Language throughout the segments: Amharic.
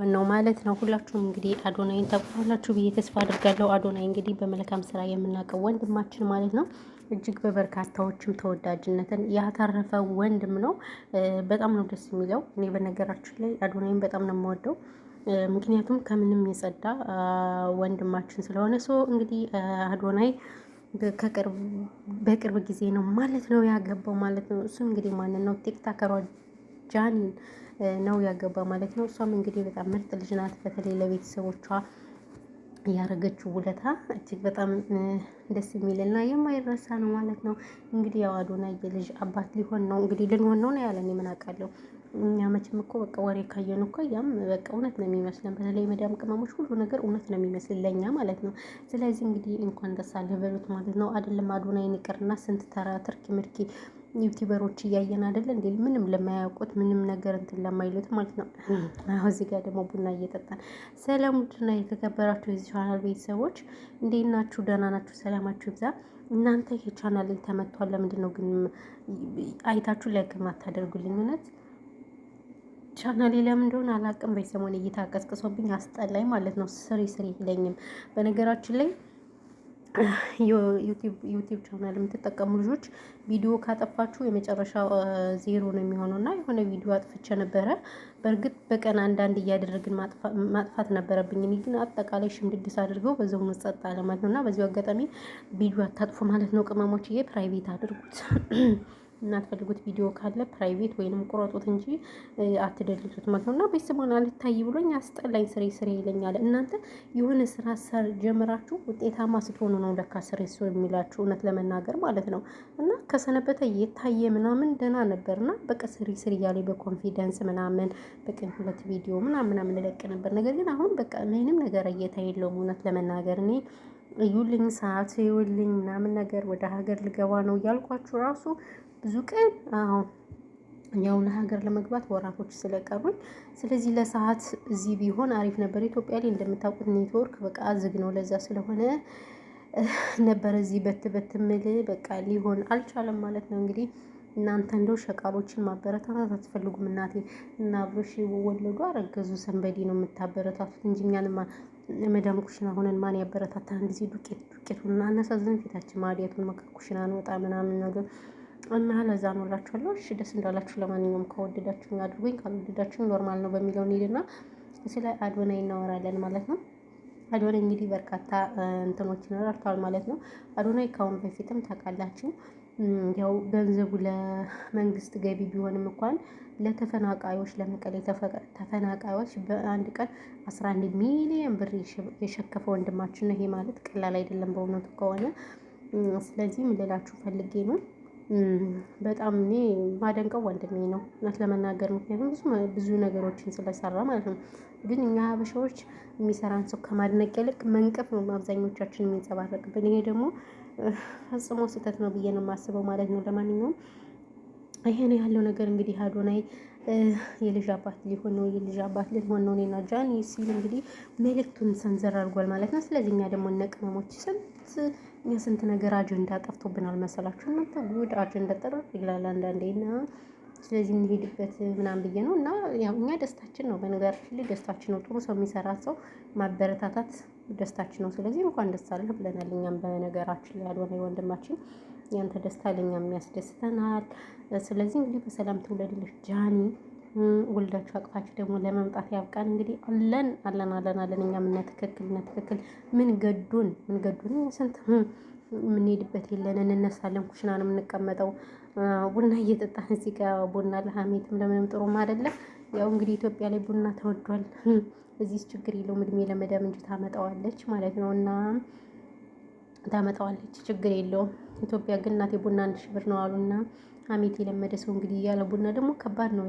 ነው ማለት ነው። ሁላችሁም እንግዲህ አዶናይን ታውቁታላችሁ ብዬ ተስፋ አድርጋለሁ። አዶናይ እንግዲህ በመልካም ስራ የምናውቀው ወንድማችን ማለት ነው። እጅግ በበርካታዎችም ተወዳጅነትን ያተረፈ ወንድም ነው። በጣም ነው ደስ የሚለው። እኔ በነገራችን ላይ አዶናይን በጣም ነው የምወደው። ምክንያቱም ከምንም የጸዳ ወንድማችን ስለሆነ እንግዲህ አዶናይ በቅርብ ጊዜ ነው ማለት ነው ያገባው ማለት ነው። እሱም እንግዲህ ማንን ነው? ቲክታከሯ ጃኒን ነው ያገባ ማለት ነው። እሷም እንግዲህ በጣም ምርጥ ልጅ ናት። በተለይ ለቤተሰቦቿ ያረገችው ውለታ እጅግ በጣም ደስ የሚልና የማይረሳ ነው ማለት ነው። እንግዲህ ያው አዶናይ የልጅ አባት ሊሆን ነው እንግዲህ ልንሆን ነው ያለን። ምን አውቃለሁ እኛ መቼም እኮ በቃ ወሬ ካየን እኮ ያም በቃ እውነት ነው የሚመስለን። በተለይ መዳም ቅመሞች ሁሉ ነገር እውነት ነው የሚመስል ለኛ ማለት ነው። ስለዚህ እንግዲህ እንኳን ደስ አለህ በሉት ማለት ነው። አይደለም አዶናይን ይቅርና ስንት ተራ ትርኪ ምርኪ ዩቲዩበሮች እያየን አይደለ እንዴ? ምንም ለማያውቁት ምንም ነገር እንትን ለማይሉት ማለት ነው። አሁን እዚህ ጋር ደግሞ ቡና እየጠጣን ሰላም ቡና የተከበራችሁ የዚህ ቻናል ቤተሰቦች እንዴት ናችሁ? ደህና ናችሁ? ሰላማችሁ ይብዛ። እናንተ ይሄ ቻናል ተመቷል። ለምንድን ነው ግን አይታችሁ ላይክ ማታደርጉልኝ? እውነት ቻናሌ ለምን እንደሆነ አላውቅም። በሰሞን እይታ ቀስቅሶብኝ አስጠላኝ ማለት ነው። ስሪ ይለኝም በነገራችን ላይ ዩቲዩብ ቻናል የምትጠቀሙ ልጆች ቪዲዮ ካጠፋችሁ የመጨረሻ ዜሮ ነው የሚሆነው እና የሆነ ቪዲዮ አጥፍቼ ነበረ። በእርግጥ በቀን አንዳንድ እያደረግን ማጥፋት ነበረብኝ። እኔ ግን አጠቃላይ ሽምድድስ አድርገው በዛው መጸጥ አለ ማለት ነው እና በዚሁ አጋጣሚ ቪዲዮ አታጥፉ ማለት ነው። ቅመሞችዬ ፕራይቬት አድርጉት። እናትፈልጉት ቪዲዮ ካለ ፕራይቬት ወይንም ቁረጡት እንጂ አትደልቱት ማለት ነው። እና ቤተሰቡን አልታይ ብሎኝ አስጠላኝ። ስሬ ይለኛል። እናንተ የሆነ ስራ ጀምራችሁ ውጤታማ ስትሆኑ ነው ለካ ስሬ የሚላችሁ እውነት ለመናገር ማለት ነው። እና ከሰነበተ የታየ ምናምን ደህና ነበርና በቃ ስሪ እያለ በኮንፊደንስ ምናምን በቀን 2 ቪዲዮ ምናምን እለቅ ነበር። ነገር ግን አሁን በቃ ምንም ነገር እየታየ የለውም እውነት ለመናገር እኔ እዩልኝ ሰዓት ይውልኝ ምናምን ነገር ወደ ሀገር ልገባ ነው እያልኳችሁ ራሱ ብዙ ቀን አሁን ያው ለሀገር ለመግባት ወራቶች ስለቀሩኝ፣ ስለዚህ ለሰዓት እዚህ ቢሆን አሪፍ ነበር። ኢትዮጵያ ላይ እንደምታውቁት ኔትወርክ በቃ ዝግ ነው። ለዛ ስለሆነ ነበር እዚህ በት ምል በቃ ሊሆን አልቻለም ማለት ነው። እንግዲህ እናንተ እንደው ሸቃሎችን ማበረታታት አትፈልጉም። እናቴ እና አብሮሽ ወለዱ አረገዙ ሰንበዲ ነው የምታበረታቱት እንጂ እኛንማ መዳም ኩሽና ሆነን ማን ያበረታታ? እንደዚህ ዱቄቱን አነሳዘን ፊታችን ማዲያቱን ኩሽና እንወጣ ምናምን ነገር እና ለዛ ነው እላችኋለሁ። እሺ ደስ እንዳላችሁ ለማንኛውም ከወደዳችሁ አድርጉኝ፣ ካልወደዳችሁ ኖርማል ነው በሚለው እንሂድና ስለ አዶናይ እናወራለን ማለት ነው። አዶናይ እንግዲህ በርካታ እንትኖችን ረድቷል ማለት ነው። አዶናይ ካሁን በፊትም ታውቃላችሁ ያው ገንዘቡ ለመንግስት ገቢ ቢሆንም እንኳን ለተፈናቃዮች ለመቀሌ ተፈናቃዮች በአንድ ቀን 11 ሚሊዮን ብር የሸከፈ ወንድማችን ነው። ይሄ ማለት ቀላል አይደለም በእውነቱ ከሆነ። ስለዚህ ምን ልላችሁ ፈልጌ ነው በጣም እኔ ማደንቀው ወንድሜ ነው እውነት ለመናገር ምክንያቱም ብዙ ነገሮችን ስለሰራ ማለት ነው። ግን እኛ ሀበሻዎች የሚሰራን ሰው ከማድነቅ ይልቅ መንቀፍ ነው አብዛኞቻችን የሚንጸባረቅብን። ይሄ ደግሞ ፈጽሞ ስህተት ነው ብዬ ነው የማስበው ማለት ነው። ለማንኛውም ይሄ ነው ያለው ነገር። እንግዲህ አዶናይ የልጅ አባት ሊሆን ነው ልንሆን ነው እኔና ጃኒ ሲል እንግዲህ መልእክቱን ሰንዘር አድርጓል ማለት ነው። ስለዚህ እኛ ደግሞ እነ ቅመሞች ስንት ነገር አጀንዳ ጠፍቶብናል መሰላችሁ እናንተ። ጉድ አጀንዳ ጠረፍ ይላል አንዳንዴ እና ስለዚህ እንሄድበት ምናምን ብዬ ነው። እና ያው እኛ ደስታችን ነው በነገራችን ላይ ደስታችን ነው። ጥሩ ሰው የሚሰራ ሰው ማበረታታት ደስታችን ነው። ስለዚህ እንኳን ደስ አለህ ብለናል። እኛም በነገራችን ላይ አዶናይ ወንድማችን ያንተ ደስታ ለኛም ያስደስተናል። ስለዚህ እንግዲህ በሰላም ትውለድልሽ ጃኒ። ወልዳችሁ አቅፋችሁ ደግሞ ለመምጣት ያብቃን። እንግዲህ አለን እኛም እና ትክክል ምን ገዱን ስንት የምንሄድበት የለን። እንነሳለን፣ ኩሽና ነው የምንቀመጠው፣ ቡና እየጠጣን እዚህ ጋር ቡና ለሀሜትም ለምንም ጥሩም አይደለም። ያው እንግዲህ ኢትዮጵያ ላይ ቡና ተወዷል። እዚህ ችግር የለውም እድሜ ለመዳም እንጂ ታመጣዋለች ማለት ነው። እና ታመጣዋለች ችግር የለውም። ኢትዮጵያ ግን እናቴ ቡና 1 ሺህ ብር ነው አሉና ሀሜት የለመደ ሰው እንግዲህ ያለ ቡና ደግሞ ከባድ ነው።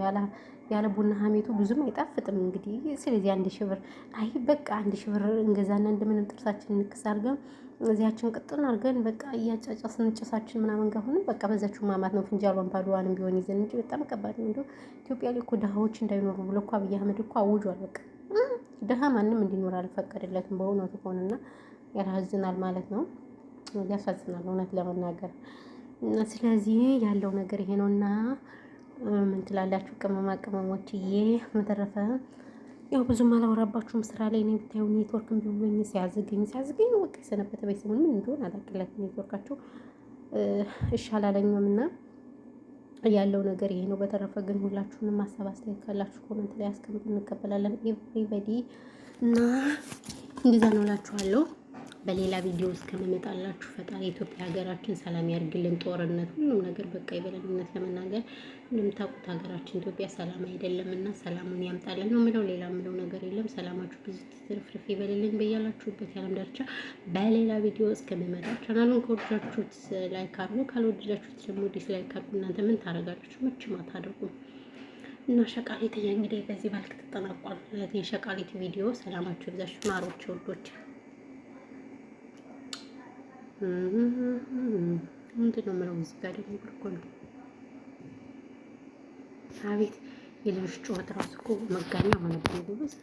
ያለ ቡና ሀሜቱ ብዙም አይጣፍጥም። እንግዲህ ስለዚህ 1 ሺህ ብር በቃ 1 ሺህ ብር እንገዛና እንደምንም ጥርሳችን ንክስ አድርገን እዚያችን ቅጥን አድርገን በቃ እያጫጫስን ጭሳችን ምናምን ጋር ሆነን በቃ በዛችሁ ማማት ነው። ፍንጃሏን ባዶዋንም ቢሆን ይዘን እንጂ በጣም ከባድ ነው። እንደው ኢትዮጵያ ላይ እኮ ድሃዎች እንዳይኖሩ ብሎ እኮ አብይ አህመድ እኮ አውጇል። በቃ ድሃ ማንም እንዲኖር አልፈቀደለትም በእውነቱ ከሆነና ያሳዝናል ማለት ነው። ያሳዝናል እውነት ለመናገር። ስለዚህ ያለው ነገር ይሄ ነውና ምን ትላላችሁ ቅመማ ቅመሞችዬ? በተረፈ ያው ብዙም አላወራባችሁም ስራ ላይ ነው ብታዩ ኔትወርክም ቢሆን ሲያዝገኝ ነው በቃ የሰነበተ በይሰሙን ምን እንደሆነ አላቅለት ኔትወርካቸው እሺ አላለኝም እና ያለው ነገር ይሄ ነው። በተረፈ ግን ሁላችሁንም ሀሳብ አስተያየት ካላችሁ ኮመንት ላይ አስቀምጡ፣ እንቀበላለን ኤቭሪባዲ እና እንደዛ ነው እላችኋለሁ። በሌላ ቪዲዮ እስከምመጣላችሁ ፈጣሪ ኢትዮጵያ ሀገራችን ሰላም ያርግልን። ጦርነት ሁሉም ነገር በቃ ይበለልነት። ለመናገር እንደምታውቁት ሀገራችን ኢትዮጵያ ሰላም አይደለምና ሰላሙን ያምጣልን ነው የምለው። ሌላ የምለው ነገር የለም። ሰላማችሁ ብዙ ትርፍርፍ ይበልልኝ በያላችሁበት የዓለም ዳርቻ። በሌላ ቪዲዮ እስከምመጣ ቻናሉን ከወደዳችሁት ላይክ አድርጉ፣ ካልወደዳችሁት ደግሞ ዲስላይክ አድርጉ። እናንተ ምን ታደርጋላችሁ? መቼም አታደርጉም። እና ሸቃሊት እንግዲህ በዚህ መልክ ተጠናቋል ማለት የሸቃሊት ቪዲዮ። ሰላማችሁ ይብዛችሁ ማሮች ወዶች። ምንድን ነው የምለው? እዚህ ጋር ደግሞ እኮ ነው። አቤት የልጆች ጩኸት ራሱ እኮ መጋኛ ሆነብኝ ጎበዝ።